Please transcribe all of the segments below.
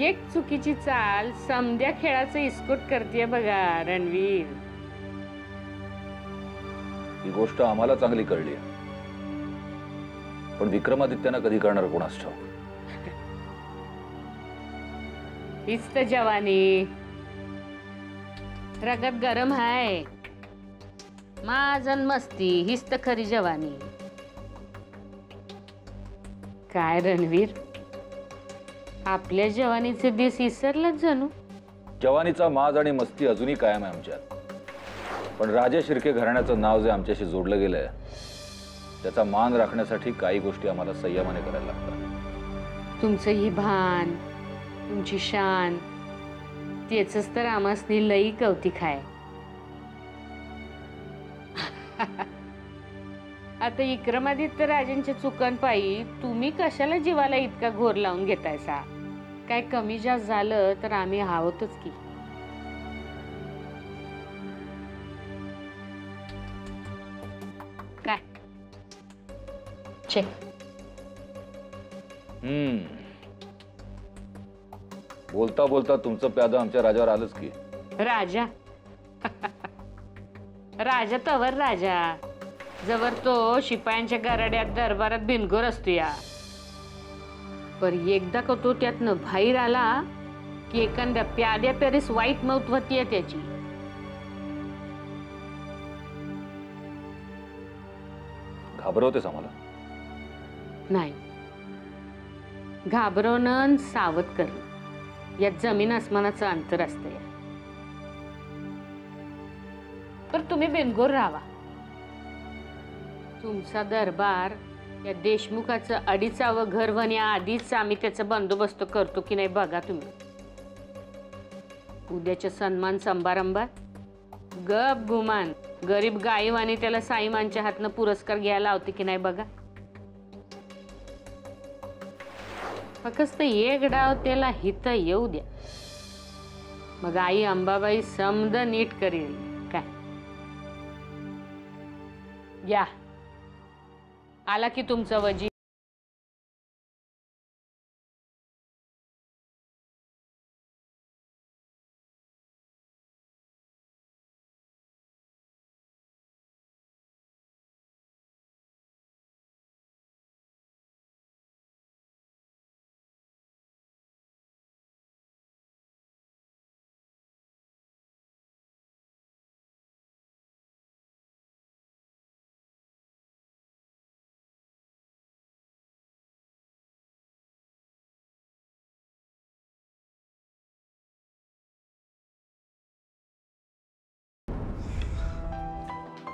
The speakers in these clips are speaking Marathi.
एक चुकीची चाल समध्या खेळाचं इस्कोट करते बघा रणवीर। ही गोष्ट आम्हाला चांगली कळली, पण विक्रमादित्यांना कधी करणार कोणास ठाऊक। हीच तर जवानी, रगत गरम आहे, माझन मस्ती, हीच तर खरी जवानी। काय रणवीर, आपल्या जवानीचे दिस विसरलाच जणू। जवानीचा माज आणि मस्ती अजूनही कायम आहे आमच्यात, पण राजे शिर्के घराण्याचं नाव जे आमच्याशी जोडलं गेलंय त्याचा मान राखण्यासाठी काही गोष्टी आम्हाला संयमाने करायला लागतात। तुमचं ही भान, तुमची शान, त्याचंच तर आमासनी लई कौतिक आहे। आता विक्रमादित्य राजांच्या चुकांपायी तुम्ही कशाला जीवाला इतका घोर लावून घेतायसा? काय कमी जास्त झालं तर आम्ही आहोतच की। काय चेक। बोलता बोलता तुमचं प्याद आमच्या राजावर आलंच की। राजा राजा तवर राजा, जवर तो शिपायांच्या गराड्यात दरबारात बिनगोर असतो या। पर एकदा का तो त्यातनं बाहेर आला की एखाद्या प्याद्या पेरीस वाईट मौत होतीये त्याची। घाबरवतेस आम्हाला? नाही, घाबरवणं सावध करणं यात जमीन आसमानाचं अंतर असतंय। पर तुम्ही बिनगोर राहा। तुमचा दरबार या देशमुखाचं अडीचावं घर होण्याआधीच आम्ही त्याचा बंदोबस्त करतो की नाही बघा तुम्ही। उद्याच्या सन्मान समारंभात गप गुमान गरीब गाईवानी त्याला साईमांच्या हातनं पुरस्कार घ्यायला लावते की नाही बघा। फक्त एक डाव त्याला हित येऊ द्या, मग आई अंबाबाई समद नीट करेल। काय या आला की तुमचा वजी।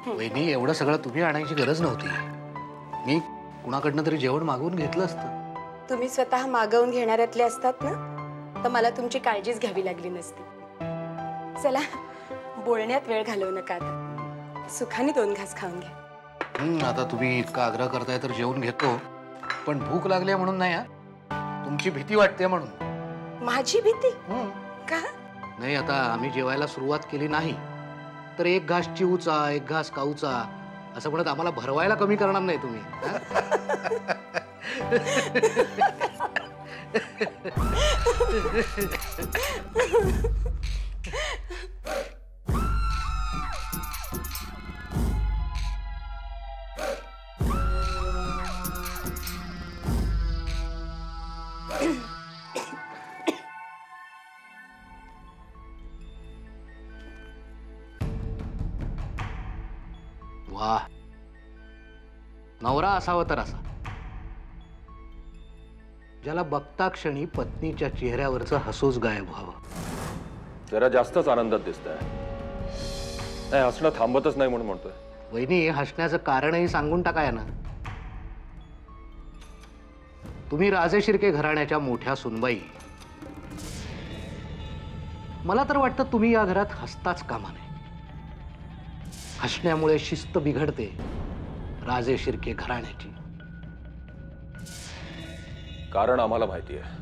वहिनी, एवढं सगळं तुम्ही आणायची गरज नव्हती। मी कुणाकडनं तरी जेवण मागवून घेतलं असतं। तुम्ही स्वतः मागवून घेणाऱ्यातले असतात ना, तर मला तुमची काळजीच घ्यावी लागली नसती। चला, बोलण्यात वेळ घालवू नका, आता सुखाने 2 घास खाऊन घ्या। आता तुम्ही इतका आग्रह करताय तर जेवून घेतो, पण भूक लागली म्हणून नाही, तुमची भीती वाटते म्हणून। माझी भीती का? नाही, आता आम्ही जेवायला सुरुवात केली नाही तर 1 घास चिवचा 1 घास काऊचा असं म्हणत आम्हाला भरवायला कमी करणार नाही तुम्ही। वाह, नवरा असावा तर असा, ज्याला बघता क्षणी पत्नीच्या चेहऱ्यावरचं हसूच गायब व्हावं। जरा जास्तच आनंदात दिसतंय। नाही, हसणं थांबतच नाही म्हणून म्हणतोय। वहिनी, हसण्याचं कारणही सांगून टाकाय ना। तुम्ही राजे शिर्के घराण्याच्या मोठ्या सुनबाई, मला तर वाटतं तुम्ही या घरात हसताच कामा नये। हसण्यामुळे शिस्त बिघडते राजे शिर्के घराण्याची। कारण आम्हाला माहिती आहे,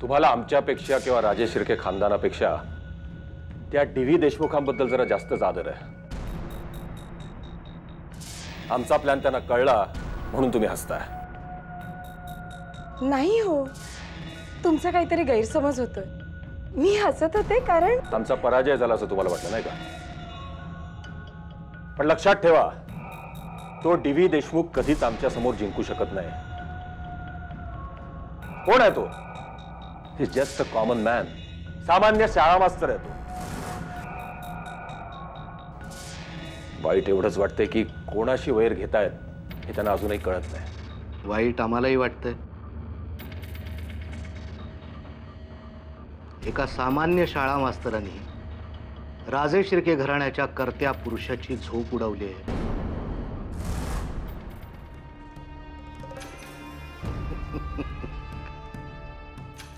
तुम्हाला आमच्यापेक्षा किंवा राजे शिर्के खानदानापेक्षा त्या डी.व्ही. देशमुखांबद्दल जरा जास्तच आदर आहे। आमचा प्लॅन त्यांना कळला म्हणून तुम्ही हसताय। नाही हो, तुमचा काहीतरी गैरसमज होतोय. मी हसत होते कारण आमचा पराजय झाला असं तुम्हाला वाटलं नाही का? पण लक्षात ठेवा, तो डी.व्ही. देशमुख कधीच आमच्या समोर जिंकू शकत नाही. कोण आहे तो? ही जस्ट अ कॉमन मॅन, सामान्य शाळा मास्तर आहे तो. वाईट एवढंच वाटतंय की कोणाशी वैर घेतायत हे त्यांना अजूनही कळत नाही. वाईट आम्हालाही वाटतंय. एका सामान्य शाळा मास्तरांनी राजे शिर्के घराण्याच्या कर्त्या पुरुषाची झोप उडवली आहे.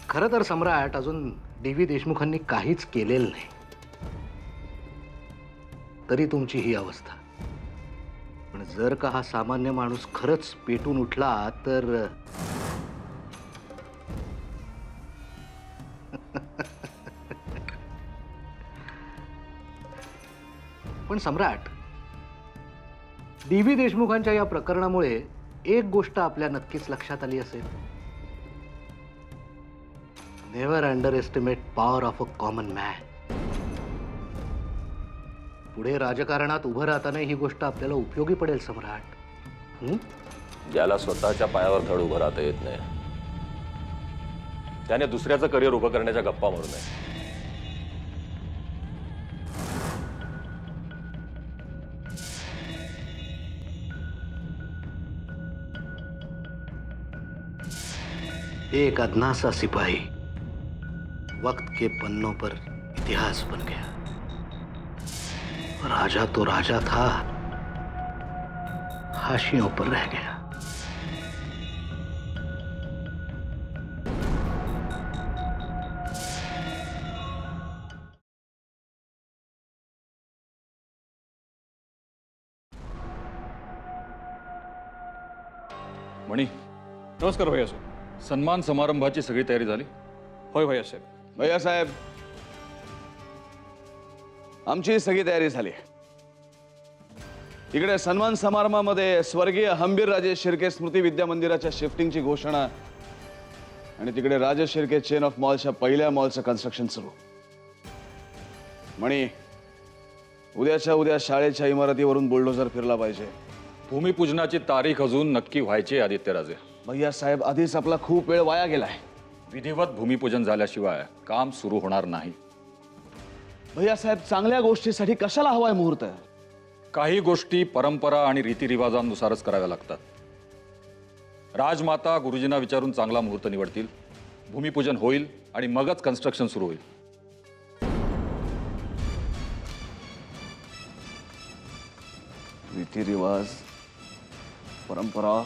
खरं तर सम्राट, अजून डी.व्ही. देशमुखांनी काहीच केलेलं नाही, तरी तुमची ही अवस्था. पण जर का हा सामान्य माणूस खरंच पेटून उठला तर पण सम्राट, डी.व्ही. देशमुखांच्या या प्रकरणामुळे एक गोष्ट आपल्या नक्कीच लक्षात आली असेल. Never under estimate power of a common man. पुढे राजकारणात उभं राहताना ही गोष्ट आपल्याला उपयोगी पडेल सम्राट. ज्याला स्वतःच्या पायावर धड उभं राहता येत नाही, त्याने दुसऱ्याचं करिअर उभं करण्याच्या गप्पा मारू नये. एक अदना सा सिपाही वक्त के पन्नों पर इतिहास बन गया. राजा तो राजा था, हाशियों पर रह गया. मणी, नमस्कार भैया साहेब. सन्मान समारंभाची सगळी तयारी झाली? होय भैया साहेब. भैया साहेब, आमची सगळी तयारी झाली. इकडे सन्मान समारंभामध्ये स्वर्गीय हंबीरराजे शिर्के स्मृती विद्या मंदिराच्या शिफ्टिंगची घोषणा आणि तिकडे राजे शिर्के चेन ऑफ मॉल्सच्या पहिल्या मॉलचं कन्स्ट्रक्शन सुरू. म्हणी, उद्याच्या उद्या शाळेच्या इमारतीवरून बुलडोझर फिरला पाहिजे. भूमिपूजनाची तारीख अजून नक्की व्हायची आदित्यराजे. भैया साहेब, आधीच आपला खूप वेळ वाया गेलाय. विधिवत भूमिपूजन झाल्याशिवाय काम सुरू होणार नाही. भैया साहेब, चांगल्या गोष्टीसाठी कशाला हवाय मुहूर्त? काही गोष्टी परंपरा आणि रीतिरिवाजांनुसारच कराव्या लागतात. राजमाता गुरुजींना विचारून चांगला मुहूर्त निवडतील, भूमिपूजन होईल आणि मगच कन्स्ट्रक्शन सुरू होईल. रीतिरिवाज, परंपरा,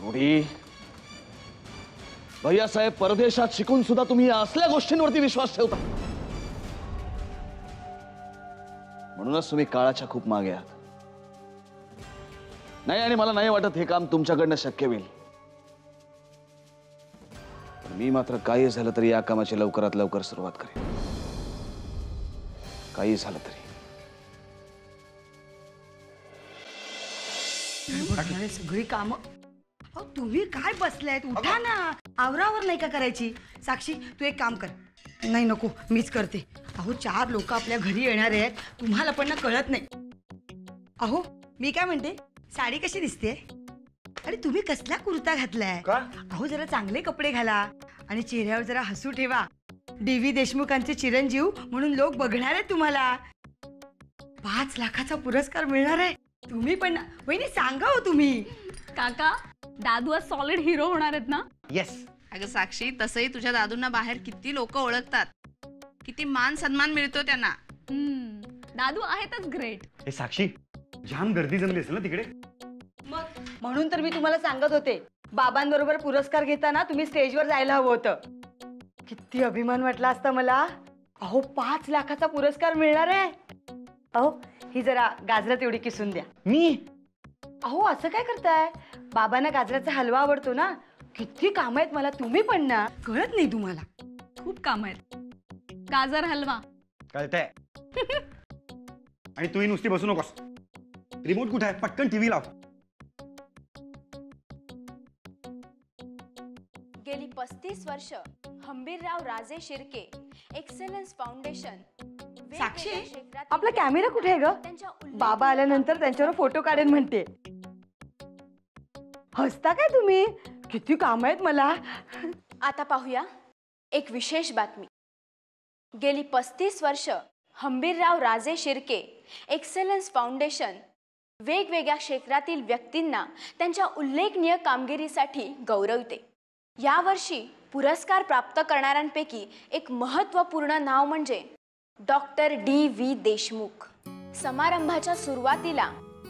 रूढी. भैया साहेब, परदेशात शिकून सुद्धा तुम्ही या असल्या गोष्टींवरती विश्वास ठेवता. म्हणूनच तुम्ही काळाच्या खूप मागे आहात. नाही, आणि मला नाही वाटत हे काम तुमच्याकडनं शक्य होईल. पण मी मात्र काही झालं तरी या कामाची लवकरात लवकर सुरुवात करेन. काही झालं तरी. सगळी कामं. अहो, तुम्ही काय बसलायत? उठा ना, आवरावर नाही का करायची? साक्षी, तू एक काम कर. नाही, नको, मीच करते. अहो, 4 लोक आपल्या घरी येणार आहेत, तुम्हाला पण ना कळत नाही. अहो, मी काय म्हणते, साडी कशी दिसते? अरे, तुम्ही कसला कुर्ता घातलाय? अहो, जरा चांगले कपडे घाला आणि चेहऱ्यावर जरा हसू ठेवा. डी.व्ही. देशमुखांचे चिरंजीव म्हणून लोक बघणार आहेत तुम्हाला. 5 लाखाचा पुरस्कार मिळणार आहे. तुम्ही पण वहिनी सांगा हो तुम्ही. काका, दादू आज सॉलिड हिरो होणार आहेत ना? येस. अगं साक्षी, तसंही तुझ्या दादूंना बाहेर किती लोक ओळखतात, किती मान सन्मान मिळतो त्यांना. दादू आहेतच ग्रेट. हे साक्षी, जाम गर्दी जमली असेल ना तिकडे? मग म्हणून तर मी तुम्हाला सांगत होते, बाबांबरोबर पुरस्कार घेताना तुम्ही स्टेजवर जायला हवं होतं. किती अभिमान वाटला असता मला. अहो, 5 लाखाचा पुरस्कार मिळणार आहे. अहो, ही जरा गाजरात तेवढी किसून द्या. मी? अहो, असं काय करताय? बाबांना गाजराचा हलवा आवडतो ना. किती काम आहेत मला. तुम्ही पण ना, कळत नाही तुम्हाला. खूप काम आहेत. गाजर हलवा कळतंय. आणि तूही नुसती बसू नकोस. रिमोट कुठे आहे? पटकन टीव्ही लाव. वर्ष हंबीरराव राजे शिर्के एक्सेलन्स फाउंडेशन. साक्षी, आपला कॅमेरा कुठे आहे ग? बाबा आल्यानंतर त्यांच्यावर फोटो काढेन म्हणते. हसता काय तुम्ही? किती काम आहेत मला. आता पाहूया एक विशेष बातमी. गेली 35 वर्ष हंबीरराव राजे शिर्के एक्सेलन्स फाउंडेशन वेगवेगळ्या क्षेत्रातील व्यक्तींना त्यांच्या उल्लेखनीय कामगिरीसाठी गौरवते. यावर्षी पुरस्कार प्राप्त करणाऱ्यांपैकी एक महत्त्वपूर्ण नाव म्हणजे डॉक्टर D.V. देशमुख. समारंभाच्या सुरुवातीला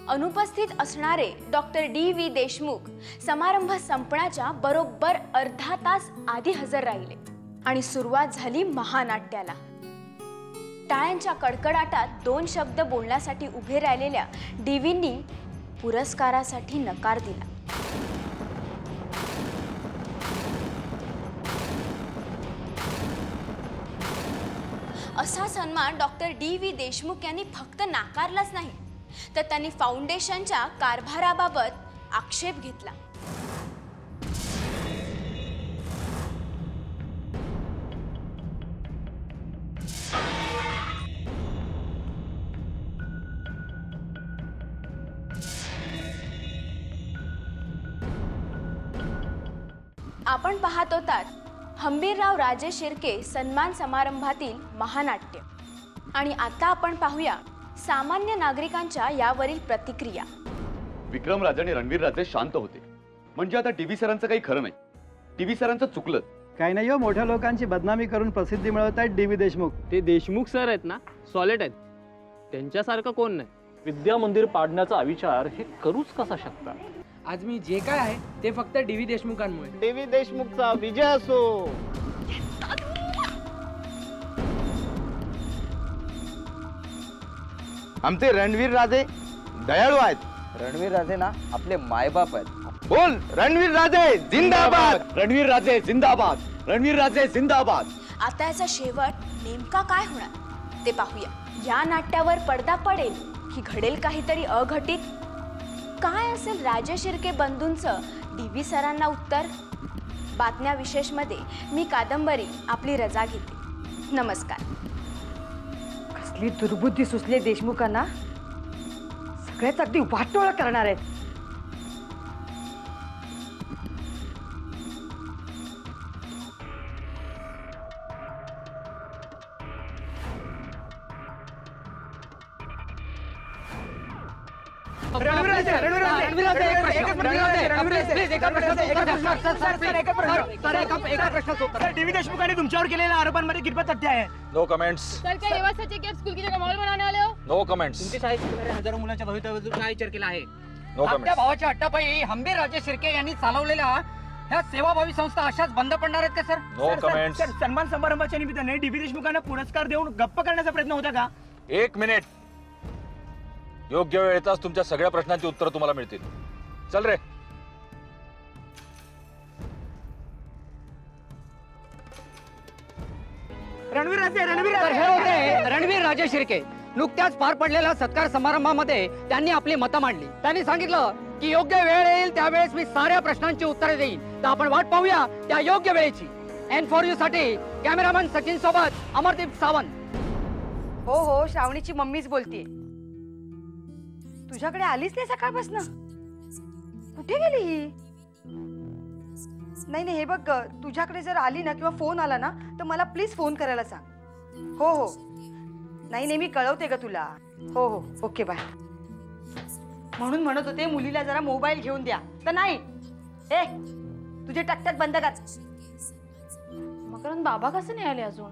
अनुपस्थित असणारे डॉक्टर D.V. देशमुख समारंभ संपण्याच्या बरोबर अर्धा तास आधी हजर राहिले आणि सुरुवात झाली महानाट्याला. टाळ्यांच्या कडकडाटात 2 शब्द बोलण्यासाठी उभे राहिलेल्या DVंनी पुरस्कारासाठी नकार दिला. असा सन्मान डॉक्टर D.V. देशमुख यांनी फक्त नाकारलाच नाही, तर त्यांनी फाउंडेशनच्या कारभाराबाबत आक्षेप घेतला. आपण पाहत होतात हंबीरराव राजे शिर्के सन्मान समारंभातील महानाट्य. आणि आता आपण पाहूया सामान्य नागरिकांच्या यावरील प्रतिक्रिया. विक्रम राजे आणि रणवीर राजे शांत होते, म्हणजे आता टीव्ही सरांचं काही खरं नाही. टीव्ही सरांचं चुकलं. काही नाही हो, मोठ्या लोकांची बदनामी करून प्रसिद्धी मिळवत आहेत D.V. देशमुख. ते देशमुख सर आहेत ना, सॉलिड आहेत. त्यांच्यासारखं कोण नाही. विद्या मंदिर पाडण्याचा विचार हे करूच कसा शकता? आज मी जे काय आहे ते फक्त D.V. देशमुखांमुळे. D.V. देशमुखचा विजय असो. आमचे रणवीर राजे दयाळू आहेत. रणवीर राजे ना आपले मायबाप आहेत. बोल रणवीर राजे जिंदाबाद. रणवीर राजे जिंदाबाद. रणवीर राजे जिंदाबाद. आता याचा शेवट नेमका काय होणार ते पाहूया. या नाट्यावर पडदा पडेल की घडेल काहीतरी अघटित? काय असेल राजे शिर्के बंधूंचं D.V. सरांना उत्तर? बातम्या विशेष मध्ये मी कादंबरी आपली रजा घेते. नमस्कार. कसली दुर्बुद्धी सुचली देशमुखांना. सगळ्याच अगदी वाटोळ करणार आहेत. D.V. देशमुखांनी तुमच्यावर केलेल्या आरोपांमध्ये कितपत तथ्य आहे? No comments. सर, क्या ये सच है कि आप स्कूल की जगह मॉल बनाने वाले हो? No comments. तुमच्या शाळेत हजारो मुलांच्या भवितव्याचा काय विचार केला आहे? नो आपल्या कमेंट्स. भावाच्या हट्टापायी हंबीर राजे शिर्के यांनी चालवलेल्या ह्या सेवाभावी संस्था अशाच बंद पडणार आहेत का सर? No comments. सन्मान समारंभाच्या निमित्ताने D.V. देशमुखांना पुरस्कार देऊन गप्प करण्याचा प्रयत्न होता का? 1 मिनिट. योग्य वेळ येताच तुमच्या सगळ्या प्रश्नांची उत्तरं तुम्हाला मिळतील. चल रे. रणवीर राजे शिर्के. नुकत्याच पार पडलेल्या सत्कार समारंभामध्ये त्यांनी आपली मतं मांडली. त्यांनी सांगितलं की योग्य वेळ येईल त्यावेळेस मी साऱ्या प्रश्नांची उत्तरे देईन. तर आपण वाट पाहूया त्या योग्य वेळेची. N4U साठी कॅमेरामॅन सचिन सोबत अमरदीप सावंत. हो हो, श्रावणीची मम्मीच बोलतीये. तुझ्याकडे आलीच नाही सकाळपासून. कुठे गेली ही? नाही नाही, हे बघ, तुझ्याकडे जर आली ना किंवा फोन आला ना तर मला प्लीज फोन करायला सांग. हो हो. नाही नाही, मी कळवते ग तुला. हो हो, ओके बाय. म्हणून म्हणत होते मुलीला जरा मोबाईल घेऊन द्या, तर नाही. ए, तुझे टकटक बंद कर. मकरंद बाबा कसे नाही आले अजून?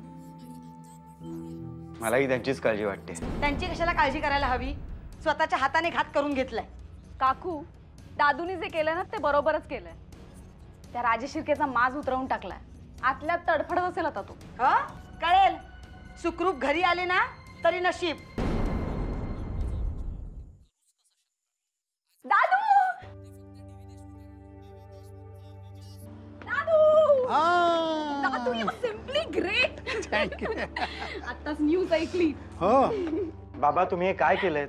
मलाही त्यांचीच काळजी वाटते. त्यांची कशाला काळजी करायला हवी? स्वतःच्या हाताने घात करून घेतलाय. काकू, दादूनी जे केलं ना ते बरोबरच केलंय. त्या राजे शिर्केचा माज उतरवून टाकलाय. आतल्यात तडफडत असेल आता तो. कळेल. सुखरूप घरी आले ना तरी नशीब. दादू, दादू, यू सिम्पली ग्रेट. आताच न्यूज ऐकली. हो बाबा, तुम्ही हे काय केलंय?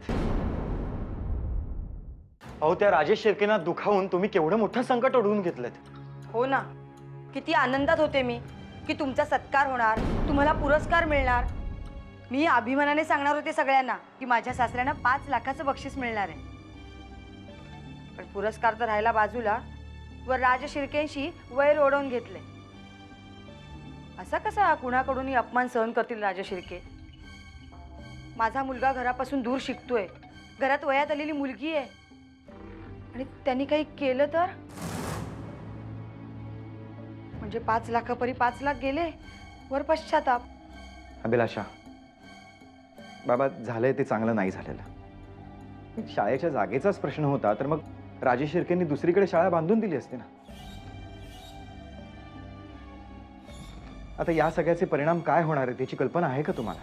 अहो, त्या राजेश शिर्केंना दुखावून तुम्ही केवढं मोठं संकट ओढवून घेतलंय. हो ना, किती आनंदात होते मी की तुमचा सत्कार होणार, तुम्हाला पुरस्कार मिळणार. मी अभिमानाने सांगणार होते सगळ्यांना की माझ्या सासऱ्यांना 5 लाखाचं बक्षीस मिळणार आहे. पण पुरस्कार तर राहायला बाजूला, वर राज शिर्केंशी वैर ओढवून घेतले. असा कसा कुणाकडूनही अपमान सहन करतील राज शिर्के? माझा मुलगा घरापासून दूर शिकतोय, घरात वयात आलेली मुलगी आहे, आणि त्यांनी काही केलं तर म्हणजे 5 लाखापरी 5 लाख गेले, वर पश्चाताप. अभिलाषा, बाबा झालंय ते चांगलं नाही झालेलं. शाळेच्या जागेचाच प्रश्न होता तर मग राजेश शिर्केंनी दुसरीकडे शाळा बांधून दिली असते ना. आता या सगळ्याचे परिणाम काय होणार आहे त्याची कल्पना आहे का तुम्हाला?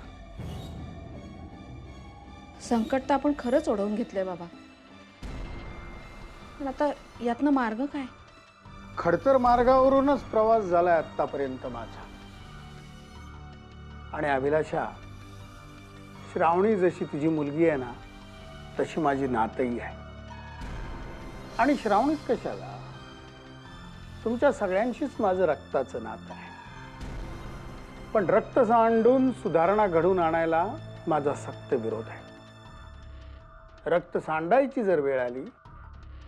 संकट तर आपण खरंच ओढवून घेतलंय बाबा, पण आता यातनं मार्ग काय? खडतर मार्गावरूनच प्रवास झालाय आतापर्यंत माझा. आणि अभिलाषा, श्रावणी जशी तुझी मुलगी आहे ना, तशी माझी नातही आहे. आणि श्रावणीच कशाला, तुमच्या सगळ्यांशीच माझं रक्ताचं नातं आहे. पण रक्त सांडून सुधारणा घडून आणायला माझा सक्त विरोध आहे. रक्त सांडायची जर वेळ आली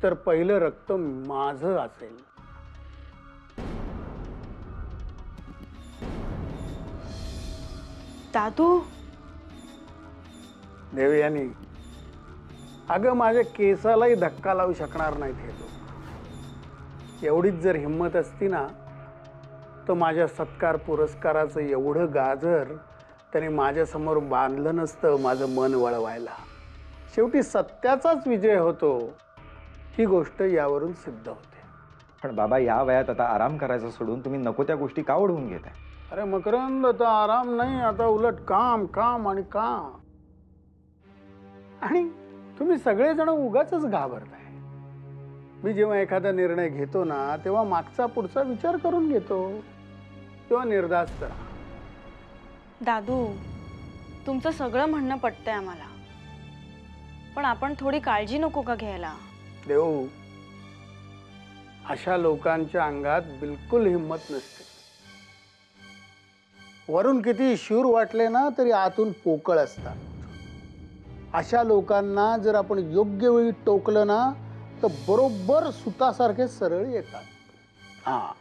तर पहिलं रक्त माझं असेल. दादू, देवयानी, अगं माझ्या केसालाही धक्का लावू शकणार नाहीत हे लोक. एवढीच जर हिंमत असती ना तर माझ्या सत्कार पुरस्काराचं एवढं गाजर त्याने माझ्यासमोर बांधलं नसतं माझं मन वळवायला. शेवटी सत्याचाच विजय होतो, ही गोष्ट यावरून सिद्ध होते. पण बाबा, या वयात आता आराम करायचा सोडून तुम्ही नको त्या गोष्टी का ओढवून घेताय? अरे मकरंद, आता आराम नाही, आता उलट काम काम आणि काम. आणि तुम्ही सगळेजण उगाचच घाबरताय. मी जेव्हा एखादा निर्णय घेतो ना तेव्हा मागचा पुढचा विचार करून घेतो, तेव्हा निर्धास्त राहा. दादू, तुमचं सगळं म्हणणं पटतंय आम्हाला, पण आपण थोडी काळजी नको का घ्यायला? देऊ, अशा लोकांच्या अंगात बिलकुल हिंमत नसते. वरून किती शूर वाटले ना तरी आतून पोकळ असतात. अशा लोकांना जर आपण योग्य वेळी टोकलं ना तर बरोबर सुतासारखे सरळ येतात. हां,